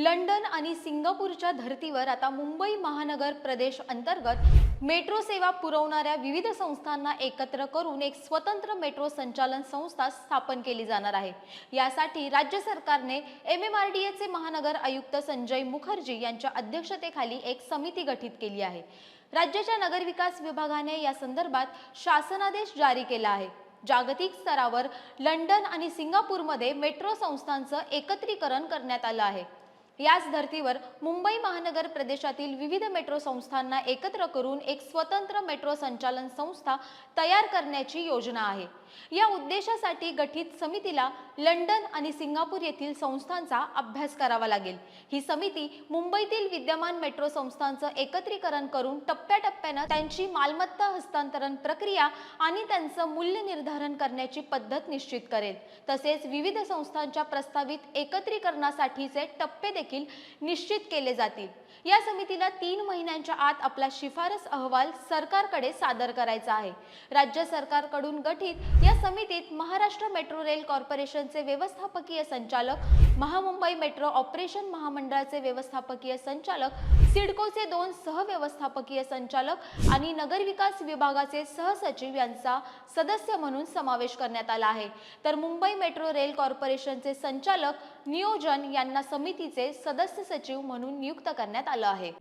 London आणि सिंगापूरच्या धर्तीवर आता मुंबई महानगर प्रदेश अंतर्गत मेट्रो सेवा पुरवणाऱ्या विविध संस्थांना एकत्र करून एक स्वतंत्र मेट्रो संचालन संस्था स्थापन केली जाणार आहे। यासाठी राज्य सरकारने MMRDAचे महानगर आयुक्त संजय मुखर्जी यांच्या अध्यक्षतेखाली एक समिती गठीत केली आहे। राज्याच्या नगरविकास विभागाने या संदर्भात शासनादेश जारी केला आहे। जागतिक स्तरावर लंडन आणि सिंगापूरमध्ये मेट्रो संस्थांचं एकत्रीकरण करण्यात आलं आहे। याच धर्तीवर मुंबई महानगर प्रदेशातील विविध मेट्रो संस्थांना एकत्र करून एक स्वतंत्र मेट्रो संचालन संस्था तयार करण्याची योजना आहे। या उद्देशासाठी गठीत समितीला लंडन आणि सिंगापूर येथील संस्थांचा अभ्यास करावा लागेल। ही समिती मुंबईतील विद्यमान मेट्रो संस्थांचं एकत्रीकरण करून टप्प्याटप्प्याने त्यांची मालमत्ता हस्तांतरण प्रक्रिया आणि त्यांचं मूल्य निर्धारण करण्याची पद्धत निश्चित करेल। तसेच विविध संस्थांच्या प्रस्तावित एकत्रीकरणासाठीचे टप्पे देखील निश्चित केले जातील। या समितीला 3 महिन्यांच्या आत आपला शिफारस अहवाल सरकारकडे सादर करायचा आहे। राज्य सरकारकडून गठीत या समितीत महाराष्ट्र मेट्रो रेल कॉर्पोरेशनचे व्यवस्थापकीय संचालक, महामुंबई मेट्रो ऑपरेशन महामंडळाचे व्यवस्थापकीय संचालक, सिडकोचे 2 सहव्यवस्थापकीय संचालक आणि नगरविकास विभागाचे सहसचिव यांचा सदस्य म्हणून समावेश करण्यात आला आहे। तर मुंबई मेट्रो रेल कॉर्पोरेशनचे संचालक नियोजन यांना समितीचे सदस्य सचिव म्हणून नियुक्त करण्यात आलं आहे।